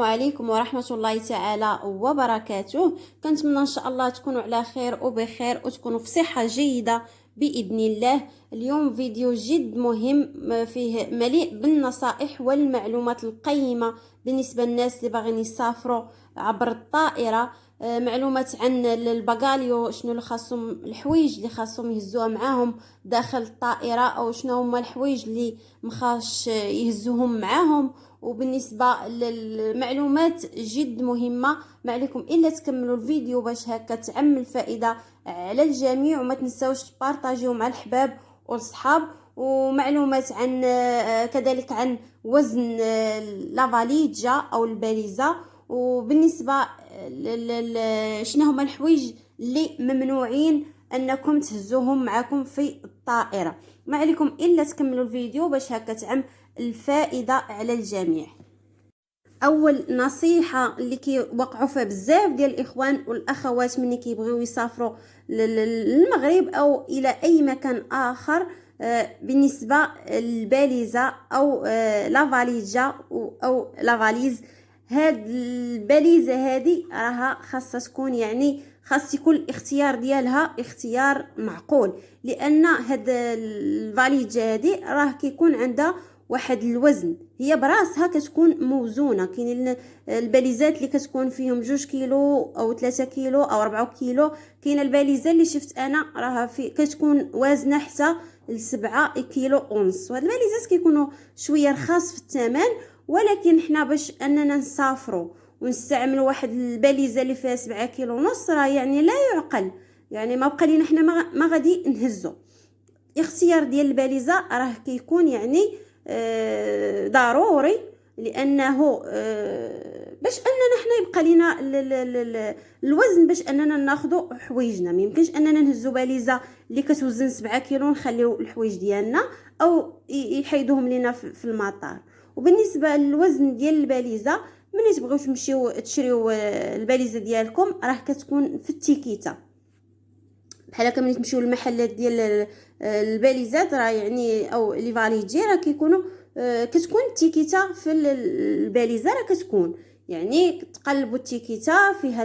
عليكم ورحمة الله تعالى وبركاته. كنتمنى ان شاء الله تكونوا على خير وبخير وتكونوا في صحة جيدة بإذن الله. اليوم فيديو جد مهم فيه مليء بالنصائح والمعلومات القيمة بالنسبة للناس اللي باغيين يسافروا عبر الطائرة. معلومات عن الباغاليو، شنو اللي خاصهم، الحوايج اللي خاصهم يهزوها معاهم داخل الطائرة، او شنو هما الحوايج اللي مخاش يهزوهم معاهم. وبالنسبه للمعلومات جد مهمه، ما عليكم الا تكملوا الفيديو باش هكا تعم الفائده على الجميع، وما تنساوش تبارطاجيو مع الحباب والصحاب. ومعلومات عن كذلك عن وزن لافاليجا او الباليزه، وبالنسبه شنو هما الحوايج اللي ممنوعين انكم تهزوهم معكم في الطائره. ما عليكم الا تكملوا الفيديو باش هكا تعم الفائده على الجميع. اول نصيحه اللي كيوقعوا فيها بزاف ديال الاخوان والاخوات ملي كيبغيو يسافروا للمغرب او الى اي مكان اخر، بالنسبه للباليزه او لافاليجا او لافاليز. هاد الباليزه هذه راها خاصها تكون، يعني خاص يكون الاختيار ديالها اختيار معقول، لان هاد الفاليجه هذه راه كيكون عندها واحد الوزن، هي براسها كتكون موزونه. كاين الباليزات اللي كتكون فيهم 2 كيلو او 3 كيلو او 4 كيلو، كاين الباليزه اللي شفت انا راها في كتكون وزنها حتى ل7 كيلو اونص. وهاد الباليزات كيكونوا شويه رخاص في الثمن، ولكن حنا باش اننا نسافروا ونستعملوا واحد الباليزه اللي فيها 7 كيلو ونص راه يعني لا يعقل. يعني ما بقى لينا حنا ما غادي نهزو. اختيار ديال الباليزه راه كيكون يعني ضروري، لانه باش اننا حنا يبقى لينا الوزن باش اننا ناخذوا حوايجنا. ما يمكنش اننا نهزوا باليزه اللي كتوزن 7 كيلو نخليو الحوايج ديالنا او يحيدوهم لينا في المطار. وبالنسبه للوزن ديال الباليزه، ملي تبغيو تمشيو تشريو الباليزه ديالكم راه كتكون في التيكيتا. بحال هكا ملي تمشيو للمحلات ديال الباليزات راه يعني او لي فاليجي راه كيكونوا كتكون التيكيتا في الباليزه، راه كتكون يعني تقلبوا التيكيتا فيها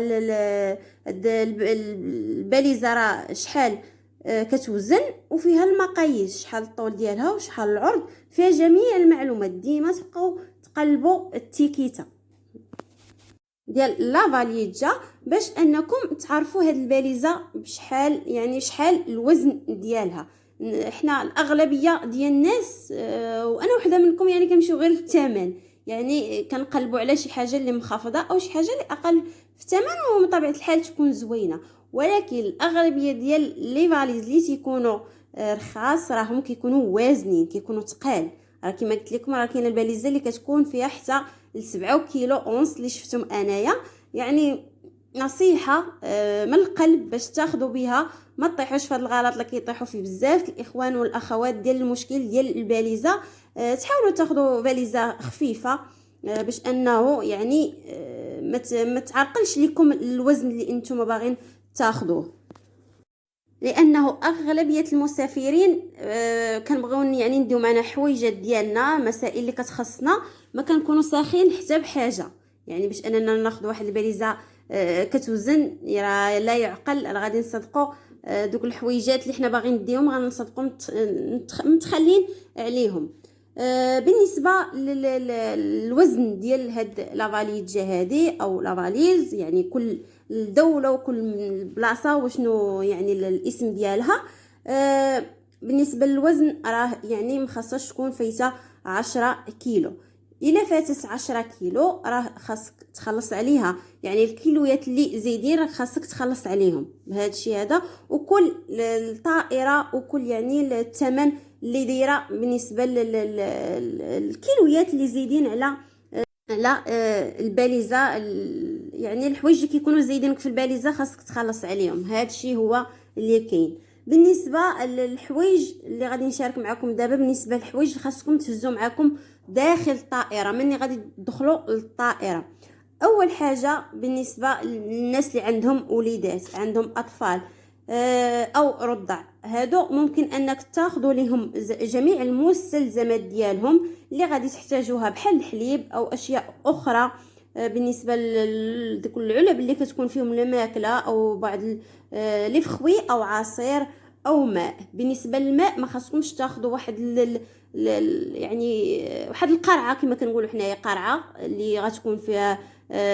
الباليزه راه شحال كتوزن، وفيها المقاييس شحال الطول ديالها وشحال العرض، فيها جميع المعلومات. ديما تبقاو تقلبوا التيكيتا ديال لافاليجا باش انكم تعرفوا هاد الباليزه بشحال، يعني شحال الوزن ديالها. احنا الاغلبيه ديال الناس وانا وحده منكم يعني كنمشيو غير في الثمن، يعني كنقلبوا على شي حاجه اللي منخفضه او شي حاجه اللي اقل في الثمن ومن طبيعه الحال تكون زوينه. ولكن الاغلبيه ديال لي فاليز اللي تيكونوا رخاص راهم كيكونوا وازنين، كيكونوا ثقال. راه كما قلت لكم راه كاينه الباليزه اللي كتكون فيها حتى ل7 كيلو اونص اللي شفتم انايا. يعني نصيحه من القلب باش تاخذوا بها، ما تطيحوش في هذا الغلط اللي كيطيحوا فيه بزاف الاخوان والاخوات ديال المشكل ديال الباليزه. تحاولوا تاخذوا باليزه خفيفه باش انه يعني ما تعرقلش لكم الوزن اللي انتم باغيين تاخذوه. لانه اغلبيه المسافرين كنبغيو يعني نديو معنا حويجات ديالنا، مسائل اللي كتخصنا، ما كنكونوا ساخين حتى بحاجه. يعني باش اننا ناخذ واحد الباليزه كتوزن لا يعقل، غادي نصدقوا دوك الحويجات اللي حنا باغيين نديهم غنصدقوا متخلين عليهم. بالنسبه للوزن ديال هاد لافاليجا هذه او لافاليز، يعني كل الدوله وكل بلاصه وشنو يعني الاسم ديالها. بالنسبه للوزن راه يعني مخصصش تكون فايته 10 كيلو. الا فاتت 10 كيلو راه خاصك تخلص عليها، يعني الكيلويات اللي زايدين راه خاصك تخلص عليهم بهذا الشيء هذا. وكل الطائره وكل يعني الثمن اللي دايره بالنسبه للكيلويات اللي زايدين على الباليزه، يعني الحوايج اللي كيكونوا زايدينك في الباليزه خاصك تخلص عليهم. هذا الشيء هو اللي كاين. بالنسبه للحوايج اللي غادي نشارك معكم دابا، بالنسبه للحوايج اللي خاصكم تهزوا معكم داخل الطائره ملي غادي تدخلوا للطائره. اول حاجه بالنسبه للناس اللي عندهم وليدات، عندهم اطفال او رضع، هادو ممكن انك تاخذوا لهم جميع المستلزمات ديالهم اللي غادي تحتاجوها بحال الحليب او اشياء اخرى بالنسبه لديك العلب اللي كتكون فيهم الماكله او بعض لي فخوي او عصير او ماء. بالنسبه للماء ما خاصكمش تاخذوا واحد يعني واحد القرعه كما كنقولوا حنايا، قرعه اللي غتكون فيها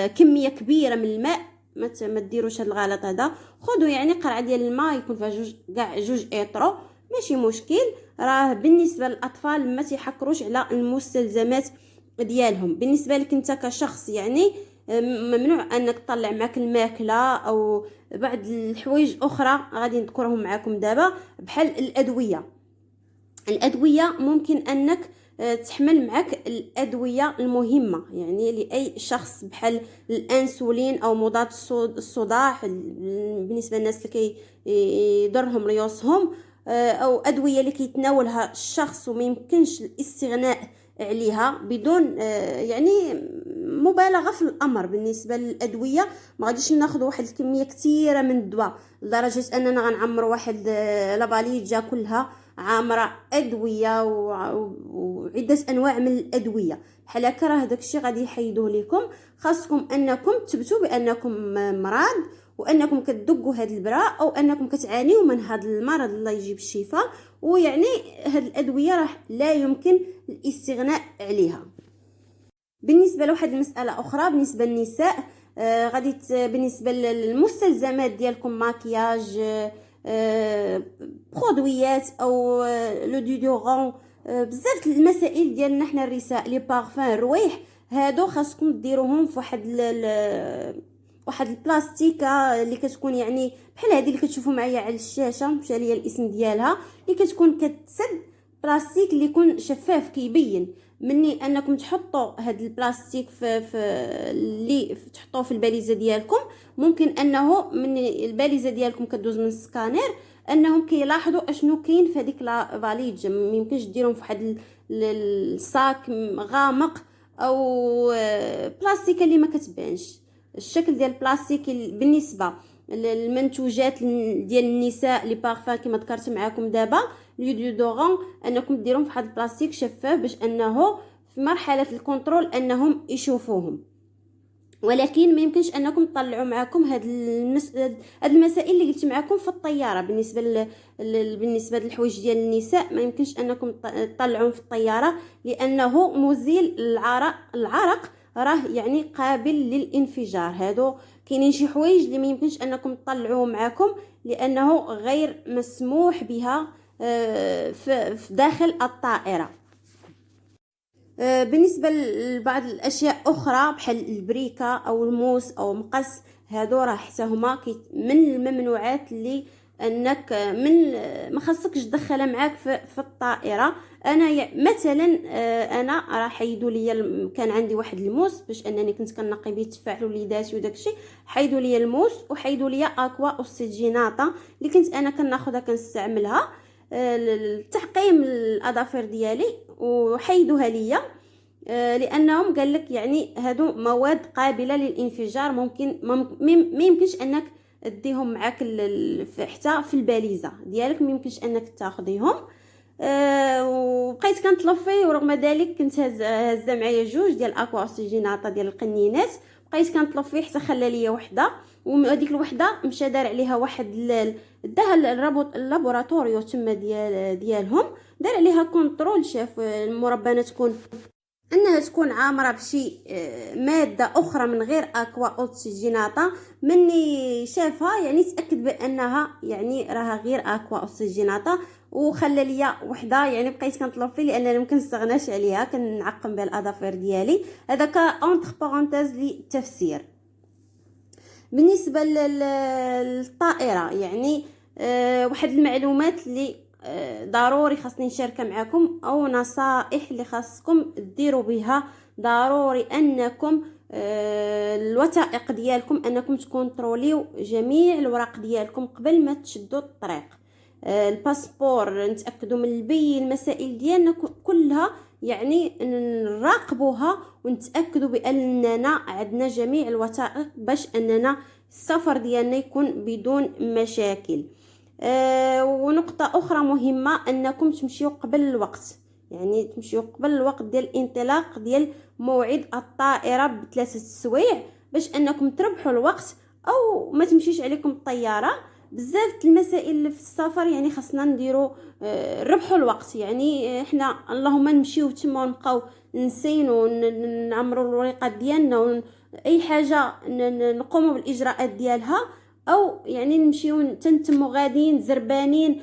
كميه كبيره من الماء. ما ديروش هذا الغلط هذا. خذوا يعني قرعه ديال الماء يكون فيها جوج ايطرو، ماشي مشكل. راه بالنسبه للاطفال ما تيحكروش على المستلزمات ديالهم. بالنسبه لك انت كشخص يعني ممنوع انك تطلع معك الماكله او بعض الحوايج اخرى غادي نذكرهم معكم دابا، بحال الادويه ممكن انك تحمل معك الادويه المهمه يعني لاي شخص، بحال الانسولين او مضاد الصداع بالنسبه للناس اللي كيضرهم ريوسهم، او ادويه اللي كيتناولها الشخص وما يمكنش الاستغناء عليها بدون يعني مبالغه في الامر. بالنسبه للادويه ما غاديش ناخذ واحد الكميه كثيره من الدواء لدرجه اننا غنعمر واحد لاباليجا كلها عامره ادويه وعده انواع من الادويه. بحال هكا راه داكشي غادي يحيدوه لكم. خاصكم انكم تثبتوا بانكم مرض وانكم كتدقوا هاد البراء او انكم كتعانيوا من هاد المرض، الله يجيب الشفاء. ويعني هاد الادويه راه لا يمكن الاستغناء عليها. بالنسبه لواحد المساله اخرى بالنسبه للنساء، غادي بالنسبه للمستلزمات ديالكم ماكياج، برودويات او لو ديودورون، بزاف المسائل ديالنا حنا النساء، لي بارفان، الرويح، هادو خاصكم ديروهم في واحد البلاستيكه اللي كتكون يعني بحال هذه اللي كتشوفوا معايا على الشاشه، مشى ليا الاسم ديالها، اللي كتكون كتسد، بلاستيك اللي يكون شفاف كيبين. مني انكم تحطوا هاد البلاستيك في اللي تحطوه في الباليزه ديالكم، ممكن انه من الباليزه ديالكم كدوز من السكانير انهم كيلاحظوا اشنو كاين في هذيك لا فاليج. ما يمكنش ديرهم في واحد الصاك غامق او بلاستيك اللي ما كتبانش. الشكل ديال البلاستيك بالنسبه للمنتوجات ديال النساء لي بارفان كما ذكرت معكم دابا، لي ديودورون، انكم ديروهم في واحد البلاستيك شفاف باش انه في مرحله الكنترول انهم يشوفوهم. ولكن ما يمكنش انكم تطلعوا معكم هاد المسائل اللي قلت معكم في الطياره. بالنسبه للحوايج ديال النساء ما يمكنش انكم تطلعوهم في الطياره لانه مزيل العرق راه يعني قابل للانفجار. هادو كاينين شي حوايج اللي ما يمكنش انكم تطلعوهم معكم لانه غير مسموح بها في داخل الطائره. بالنسبه لبعض الاشياء اخرى بحال البريكه او الموس او مقص، هادو راه حتى هما من الممنوعات اللي انك ما خاصكش تدخلها معاك في الطائره. انا مثلا انا راه حيدوا لي كان عندي واحد الموس باش انني كنت كنقي به التفاح وليداتي وداكشي، حيدوا لي الموس وحيدوا لي اكوا اوكسجيناطا اللي كنت انا كناخذها كنستعملها لتعقيم الاظافر ديالي، وحيدوها ليا لانهم قال لك يعني هادو مواد قابله للانفجار، ممكن ما يمكنش انك تديهم معاك حتى في الباليزه ديالك، ما يمكنش انك تاخذيهم. وبقيت كنطلب فيه، ورغم ذلك كنت هازه معايا جوج ديال اكوا اوكسجيناطا ديال القنينات، بقيت كنطلب فيه حتى خلى ليا وحده، وهذيك الوحده مشى دار عليها واحد داها اللابوراتوريو تما ديالهم، دار عليها كونترول، شاف المربانه انها تكون عامره بشي ماده اخرى من غير اكوا اوكسجيناطا. مني شافها يعني تاكد بانها يعني راها غير اكوا اوكسجيناطا، وخلى ليا وحده. يعني بقيت كنطلب فيه لان ما كنستغناش عليها، كنعقم بها الاظافر ديالي. هذا اونتر بارونتيز للتفسير. بالنسبه للطائره يعني واحد المعلومات اللي ضروري خاصني نشاركها معكم، او نصائح اللي خاصكم ديروا بها ضروري انكم الوثائق ديالكم انكم تكونتروليو جميع الوراق ديالكم قبل ما تشدوا الطريق. الباسبور نتاكدوا من البي، المسائل ديالنا كلها يعني نراقبوها ونتاكدوا باننا عندنا جميع الوثائق باش اننا السفر ديالنا يكون بدون مشاكل. ونقطه اخرى مهمه انكم تمشيو قبل الوقت. يعني تمشيو قبل الوقت ديال الانطلاق ديال موعد الطائره ب3 سوايع باش انكم تربحوا الوقت او ما تمشيش عليكم الطياره. بزاف المسائل اللي في السفر يعني خاصنا نديرو ربحوا الوقت. يعني احنا اللهم نمشيو تما ونبقاو نسينو نعمروا الوريقات ديالنا اي حاجه نقوموا بالاجراءات ديالها، او يعني نمشيو تنتمو غاديين زربانين